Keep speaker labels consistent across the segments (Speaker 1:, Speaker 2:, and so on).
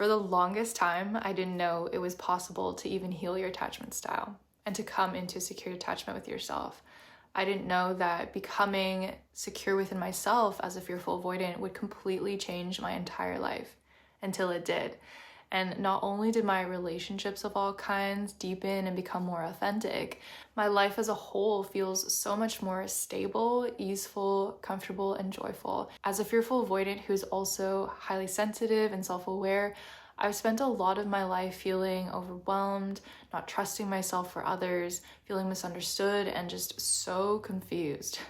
Speaker 1: For the longest time, I didn't know it was possible to even heal your attachment style and to come into secure attachment with yourself. I didn't know that becoming secure within myself as a fearful avoidant would completely change my entire life, until it did. And not only did my relationships of all kinds deepen and become more authentic, my life as a whole feels so much more stable, easeful, comfortable, and joyful. As a fearful avoidant who's also highly sensitive and self-aware, I've spent a lot of my life feeling overwhelmed, not trusting myself or others, feeling misunderstood, and just so confused.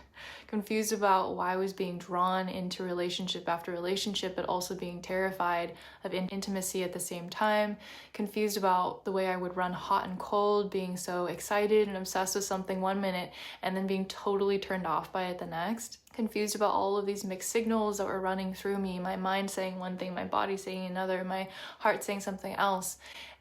Speaker 1: Confused about why I was being drawn into relationship after relationship, but also being terrified of intimacy at the same time. Confused about the way I would run hot and cold, being so excited and obsessed with something one minute and then being totally turned off by it the next. Confused about all of these mixed signals that were running through me, my mind saying one thing, my body saying another, my heart saying something else.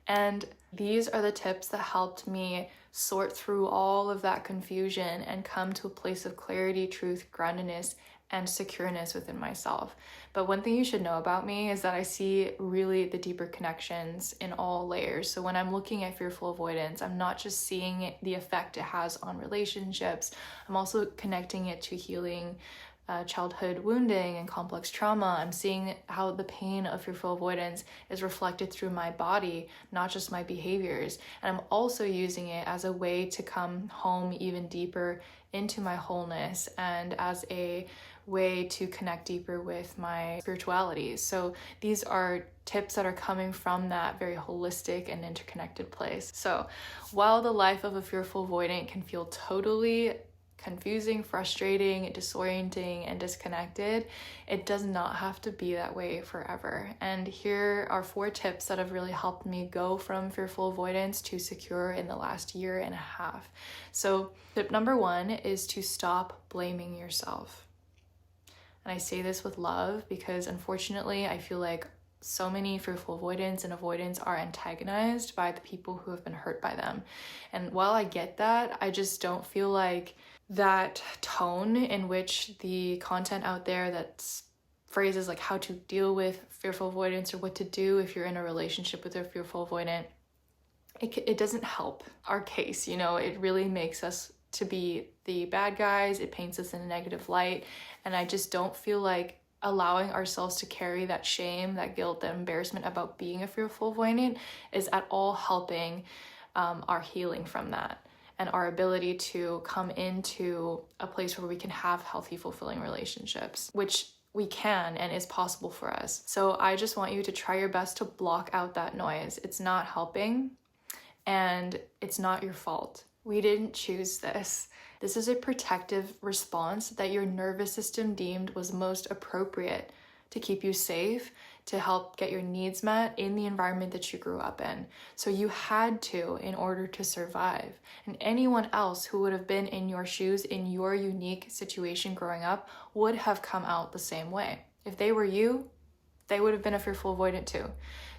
Speaker 1: And these are the tips that helped me sort through all of that confusion and come to a place of clarity, truth, groundedness, and secureness within myself. But one thing you should know about me is that I see really the deeper connections in all layers. So when I'm looking at fearful avoidance, I'm not just seeing the effect it has on relationships, I'm also connecting it to healing childhood wounding and complex trauma. I'm seeing how the pain of fearful avoidance is reflected through my body, not just my behaviors. And I'm also using it as a way to come home even deeper into my wholeness and as a way to connect deeper with my spirituality. So these are tips that are coming from that very holistic and interconnected place. So while the life of a fearful avoidant can feel totally confusing, frustrating, disorienting, and disconnected, it does not have to be that way forever. And here are 4 tips that have really helped me go from fearful avoidance to secure in the last year and a half. So tip number 1 is to stop blaming yourself. And I say this with love because unfortunately I feel like so many fearful avoidants and avoidants are antagonized by the people who have been hurt by them. And while I get that, I just don't feel like that tone in which the content out there that's phrases like how to deal with fearful avoidance or what to do if you're in a relationship with a fearful avoidant, it doesn't help our case. You know, it really makes us to be the bad guys. It paints us in a negative light. And I just don't feel like allowing ourselves to carry that shame, that guilt, that embarrassment about being a fearful avoidant is at all helping our healing from that and our ability to come into a place where we can have healthy, fulfilling relationships, which we can and is possible for us. So I just want you to try your best to block out that noise. It's not helping and it's not your fault. We didn't choose this. This is a protective response that your nervous system deemed was most appropriate to keep you safe, to help get your needs met in the environment that you grew up in. So you had to in order to survive. And anyone else who would have been in your shoes in your unique situation growing up would have come out the same way. If they were you, they would have been a fearful avoidant too.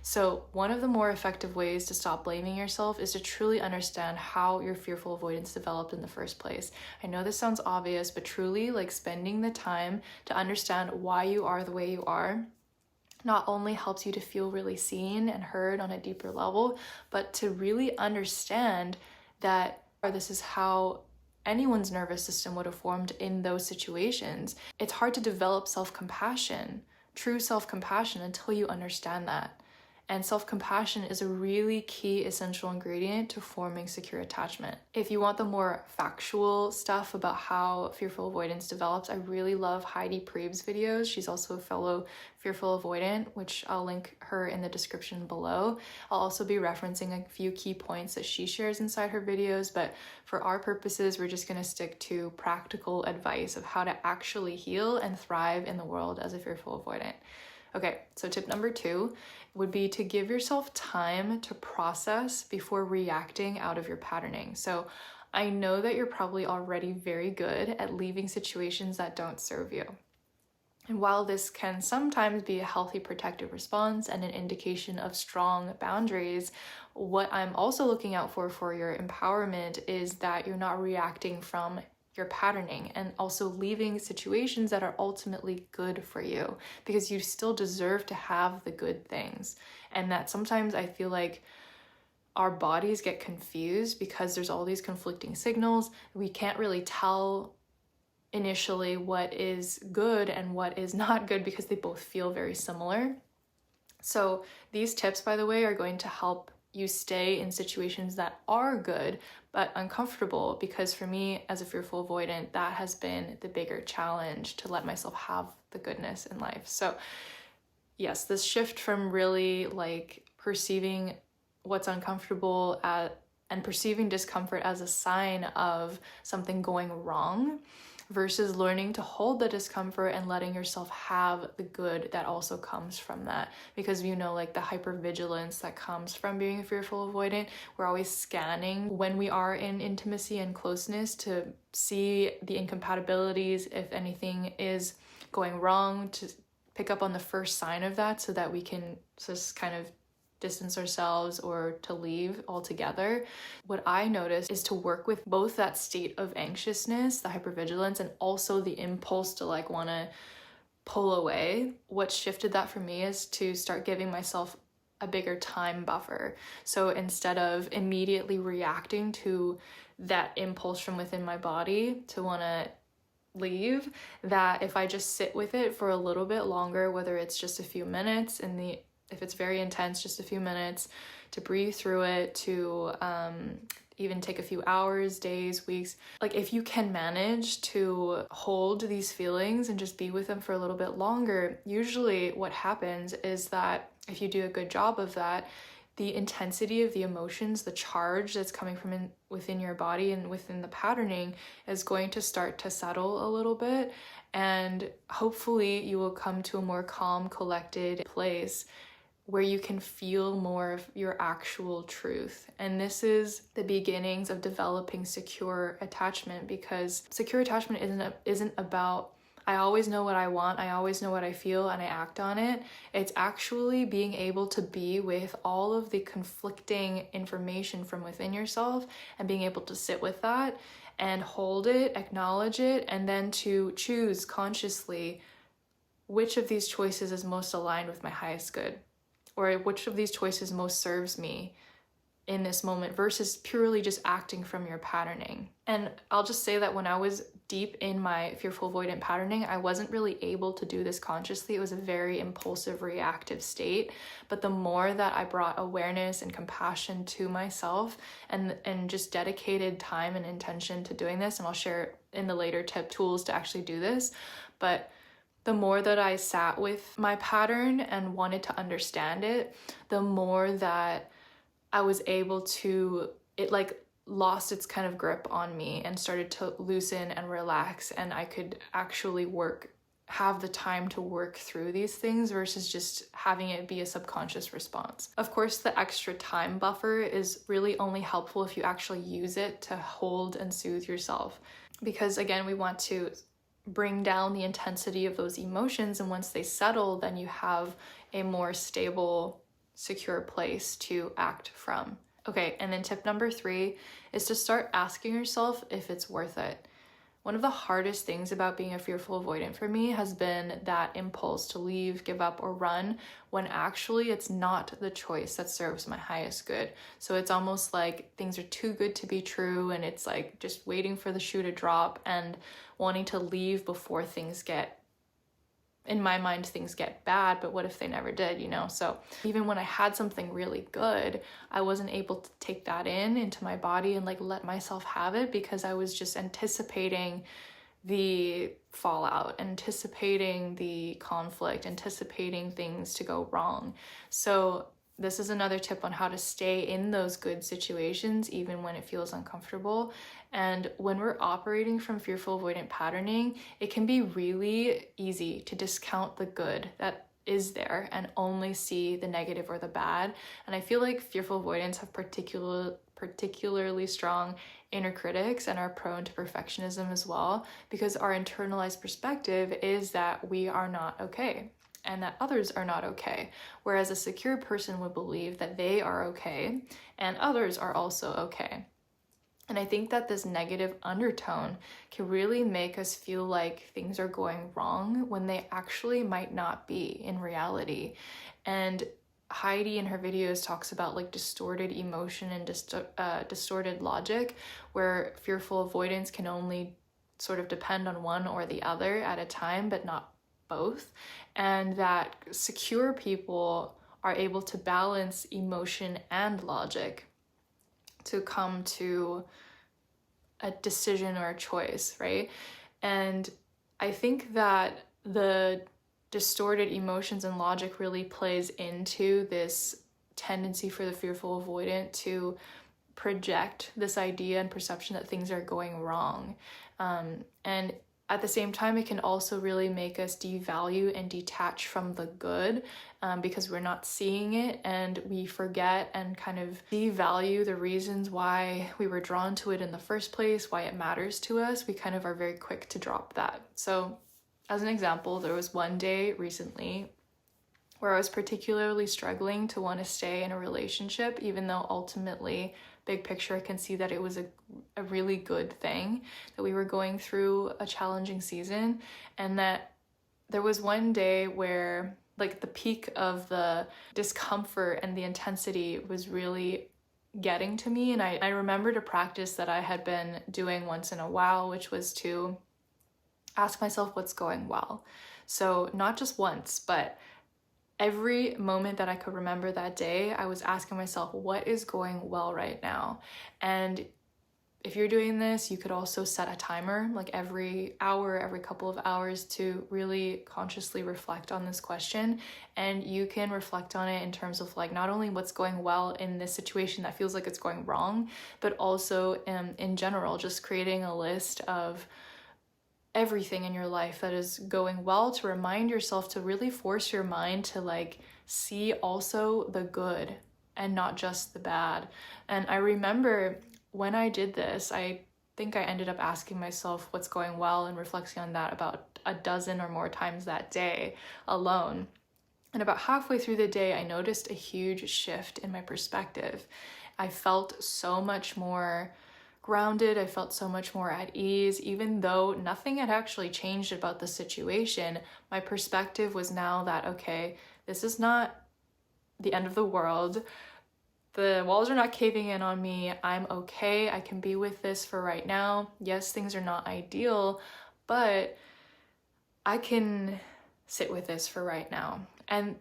Speaker 1: So one of the more effective ways to stop blaming yourself is to truly understand how your fearful avoidance developed in the first place. I know this sounds obvious, but truly like spending the time to understand why you are the way you are not only helps you to feel really seen and heard on a deeper level, but to really understand that this is how anyone's nervous system would have formed in those situations. It's hard to develop self-compassion, true self-compassion, until you understand that. And self-compassion is a really key essential ingredient to forming secure attachment. If you want the more factual stuff about how fearful avoidance develops, I really love Heidi Preibe's videos. She's also a fellow fearful avoidant, which I'll link her in the description below. I'll also be referencing a few key points that she shares inside her videos, but for our purposes, we're just gonna stick to practical advice of how to actually heal and thrive in the world as a fearful avoidant. Okay, so tip number 2 would be to give yourself time to process before reacting out of your patterning. So I know that you're probably already very good at leaving situations that don't serve you. And while this can sometimes be a healthy protective response and an indication of strong boundaries, what I'm also looking out for your empowerment is that you're not reacting from your patterning, and also leaving situations that are ultimately good for you, because you still deserve to have the good things. And that sometimes I feel like our bodies get confused because there's all these conflicting signals. We can't really tell initially what is good and what is not good because they both feel very similar. So these tips, by the way, are going to help you stay in situations that are good but uncomfortable, because for me as a fearful avoidant, that has been the bigger challenge, to let myself have the goodness in life. So yes, this shift from really like perceiving what's uncomfortable and perceiving discomfort as a sign of something going wrong, versus learning to hold the discomfort and letting yourself have the good that also comes from that. Because you know, like the hypervigilance that comes from being a fearful avoidant, we're always scanning when we are in intimacy and closeness to see the incompatibilities, if anything is going wrong, to pick up on the first sign of that so that we can just kind of distance ourselves or to leave altogether. What I noticed is to work with both that state of anxiousness, the hypervigilance, and also the impulse to like want to pull away. What shifted that for me is to start giving myself a bigger time buffer. So instead of immediately reacting to that impulse from within my body to want to leave, that if I just sit with it for a little bit longer, whether it's just a few minutes if it's very intense, just a few minutes, to breathe through it, to even take a few hours, days, weeks. Like if you can manage to hold these feelings and just be with them for a little bit longer, usually what happens is that if you do a good job of that, the intensity of the emotions, the charge that's coming from within your body and within the patterning is going to start to settle a little bit. And hopefully you will come to a more calm, collected place where you can feel more of your actual truth. And this is the beginnings of developing secure attachment, because secure attachment isn't about I always know what I want, I always know what I feel, and I act on it. It's actually being able to be with all of the conflicting information from within yourself and being able to sit with that and hold it, acknowledge it, and then to choose consciously which of these choices is most aligned with my highest good, or which of these choices most serves me in this moment, versus purely just acting from your patterning. And I'll just say that when I was deep in my fearful avoidant patterning, I wasn't really able to do this consciously. It was a very impulsive, reactive state. But the more that I brought awareness and compassion to myself and just dedicated time and intention to doing this, and I'll share in the later tip tools to actually do this, but the more that I sat with my pattern and wanted to understand it, the more that I was able to, it like lost its kind of grip on me and started to loosen and relax, and I could actually have the time to work through these things versus just having it be a subconscious response. Of course, the extra time buffer is really only helpful if you actually use it to hold and soothe yourself, because again, we want to bring down the intensity of those emotions, and once they settle, then you have a more stable, secure place to act from. Okay, and then tip number 3 is to start asking yourself if it's worth it. One of the hardest things about being a fearful avoidant for me has been that impulse to leave, give up, or run, when actually it's not the choice that serves my highest good. So it's almost like things are too good to be true, and it's like just waiting for the shoe to drop and wanting to leave before things get, in my mind, things get bad, but what if they never did, you know? So even when I had something really good, I wasn't able to take that into my body and like let myself have it, because I was just anticipating the fallout, anticipating the conflict, anticipating things to go wrong. So this is another tip on how to stay in those good situations even when it feels uncomfortable. And when we're operating from fearful avoidant patterning, it can be really easy to discount the good that is there and only see the negative or the bad. And I feel like fearful avoidants have particularly strong inner critics and are prone to perfectionism as well, because our internalized perspective is that we are not okay and that others are not okay. Whereas a secure person would believe that they are okay and others are also okay. And I think that this negative undertone can really make us feel like things are going wrong when they actually might not be in reality. And Heidi in her videos talks about like distorted emotion and distorted logic, where fearful avoidance can only sort of depend on one or the other at a time, but not both. And that secure people are able to balance emotion and logic to come to a decision or a choice, right? And I think that the distorted emotions and logic really plays into this tendency for the fearful avoidant to project this idea and perception that things are going wrong. And at the same time, it can also really make us devalue and detach from the good because we're not seeing it, and we forget and kind of devalue the reasons why we were drawn to it in the first place, why it matters to us. We kind of are very quick to drop that. So as an example, there was one day recently where I was particularly struggling to want to stay in a relationship, even though ultimately, big picture, I can see that it was a really good thing, that we were going through a challenging season, and that there was one day where like the peak of the discomfort and the intensity was really getting to me. And I remembered a practice that I had been doing once in a while, which was to ask myself what's going well. So not just once, but every moment that I could remember that day, I was asking myself, what is going well right now? And if you're doing this, you could also set a timer, like every hour, every couple of hours, to really consciously reflect on this question. And you can reflect on it in terms of like not only what's going well in this situation that feels like it's going wrong, but also in general, just creating a list of everything in your life that is going well, to remind yourself to really force your mind to like see also the good and not just the bad. And I remember when I did this, I think I ended up asking myself what's going well and reflecting on that about a dozen or more times that day alone. And about halfway through the day, I noticed a huge shift in my perspective. I felt so much more grounded. I felt so much more at ease. Even though nothing had actually changed about the situation, my perspective was now that, okay, this is not the end of the world. The walls are not caving in on me. I'm okay. I can be with this for right now. Yes, things are not ideal, but I can sit with this for right now. And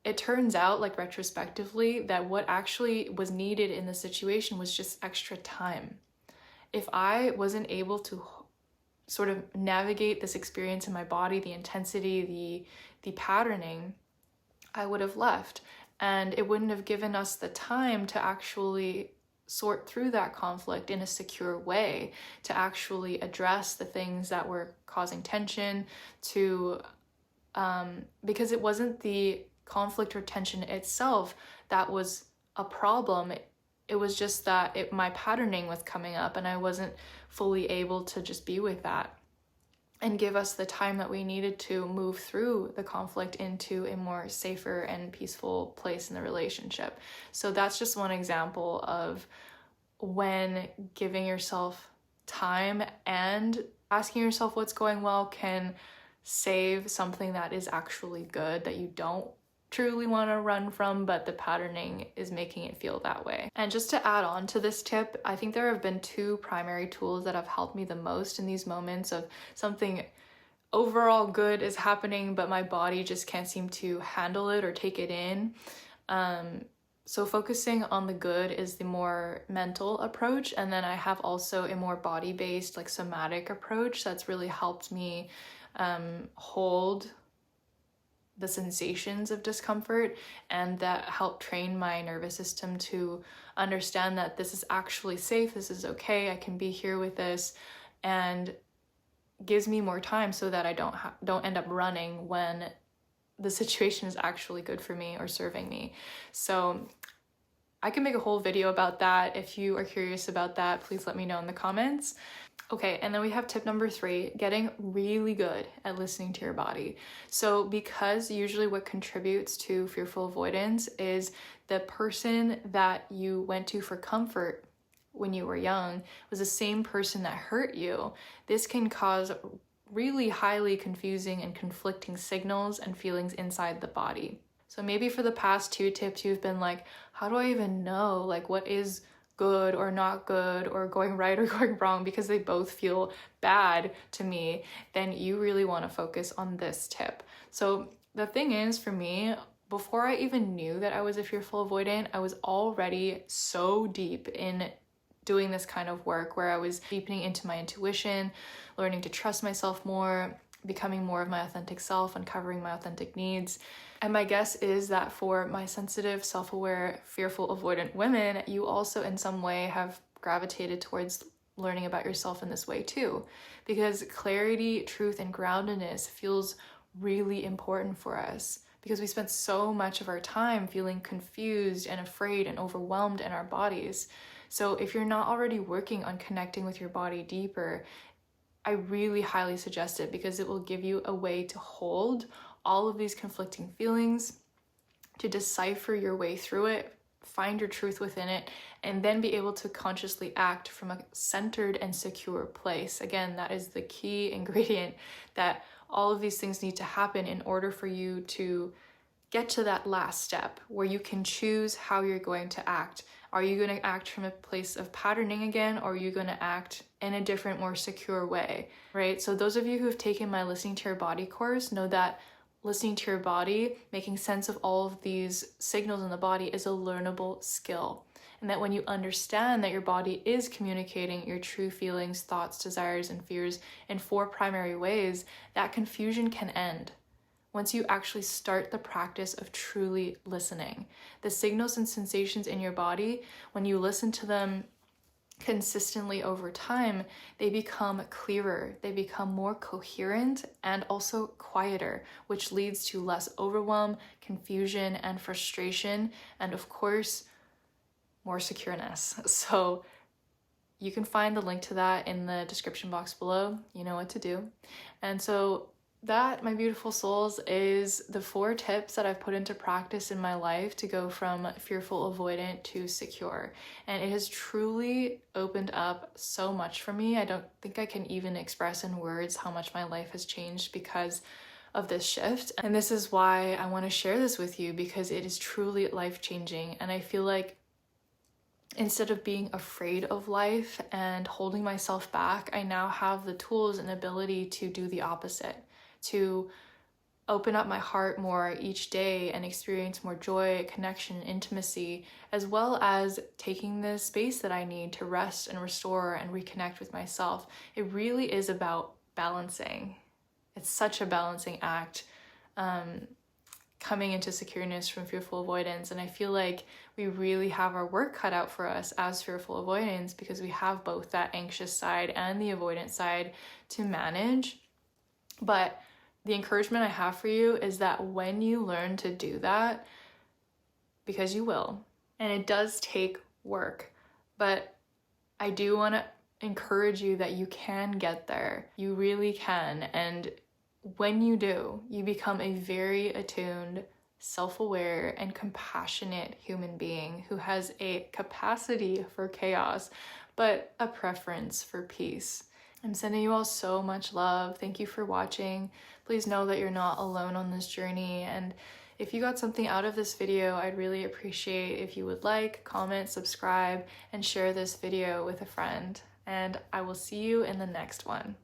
Speaker 1: it turns out, like retrospectively, that what actually was needed in the situation was just extra time. If I wasn't able to sort of navigate this experience in my body, the intensity, the patterning, I would have left. And it wouldn't have given us the time to actually sort through that conflict in a secure way, to actually address the things that were causing tension, because it wasn't the conflict or tension itself that was a problem. It was just that my patterning was coming up, and I wasn't fully able to just be with that and give us the time that we needed to move through the conflict into a more safer and peaceful place in the relationship. So that's just one example of when giving yourself time and asking yourself what's going well can save something that is actually good, that you don't truly want to run from, but the patterning is making it feel that way. And just to add on to this tip, I think there have been two primary tools that have helped me the most in these moments of something overall good is happening, but my body just can't seem to handle it or take it in. So focusing on the good is the more mental approach. And then I have also a more body-based, like somatic approach that's really helped me hold the sensations of discomfort, and that help train my nervous system to understand that this is actually safe, this is okay, I can be here with this, and gives me more time so that I don't end up running when the situation is actually good for me or serving me. So I can make a whole video about that. If you are curious about that, please let me know in the comments. Okay, and then we have tip number 3, getting really good at listening to your body. So because usually what contributes to fearful avoidance is the person that you went to for comfort when you were young was the same person that hurt you, this can cause really highly confusing and conflicting signals and feelings inside the body. So maybe for the past 2 tips, you've been like, how do I even know like what is good or not good or going right or going wrong, because they both feel bad to me, then you really want to focus on this tip. So the thing is, for me, before I even knew that I was a fearful avoidant, I was already so deep in doing this kind of work where I was deepening into my intuition, learning to trust myself more, becoming more of my authentic self, uncovering my authentic needs. And my guess is that for my sensitive, self-aware, fearful avoidant women, you also in some way have gravitated towards learning about yourself in this way too, because clarity, truth, and groundedness feels really important for us, because we spend so much of our time feeling confused and afraid and overwhelmed in our bodies. So if you're not already working on connecting with your body deeper, I really highly suggest it, because it will give you a way to hold all of these conflicting feelings, to decipher your way through it, find your truth within it, and then be able to consciously act from a centered and secure place. Again, that is the key ingredient, that all of these things need to happen in order for you to get to that last step where you can choose how you're going to act. Are you going to act from a place of patterning again, or are you going to act in a different, more secure way, right? So those of you who have taken my Listening to Your Body course know that listening to your body, making sense of all of these signals in the body, is a learnable skill. And that when you understand that your body is communicating your true feelings, thoughts, desires, and fears in 4 primary ways, that confusion can end. Once you actually start the practice of truly listening, the signals and sensations in your body, when you listen to them consistently over time, they become clearer, they become more coherent, and also quieter, which leads to less overwhelm, confusion, and frustration, and of course, more secureness. So you can find the link to that in the description box below. You know what to do. And so that, my beautiful souls, is the 4 tips that I've put into practice in my life to go from fearful avoidant to secure. And it has truly opened up so much for me. I don't think I can even express in words how much my life has changed because of this shift. And this is why I want to share this with you, because it is truly life-changing. And I feel like instead of being afraid of life and holding myself back, I now have the tools and ability to do the opposite, to open up my heart more each day and experience more joy, connection, intimacy, as well as taking the space that I need to rest and restore and reconnect with myself. It really is about balancing. It's such a balancing act, coming into secureness from fearful avoidance. And I feel like we really have our work cut out for us as fearful avoidants, because we have both that anxious side and the avoidant side to manage. But the encouragement I have for you is that when you learn to do that, because you will, and it does take work, but I do want to encourage you that you can get there. You really can. And when you do, you become a very attuned, self-aware, and compassionate human being who has a capacity for chaos, but a preference for peace. I'm sending you all so much love. Thank you for watching. Please know that you're not alone on this journey. And if you got something out of this video, I'd really appreciate if you would like, comment, subscribe, and share this video with a friend. And I will see you in the next one.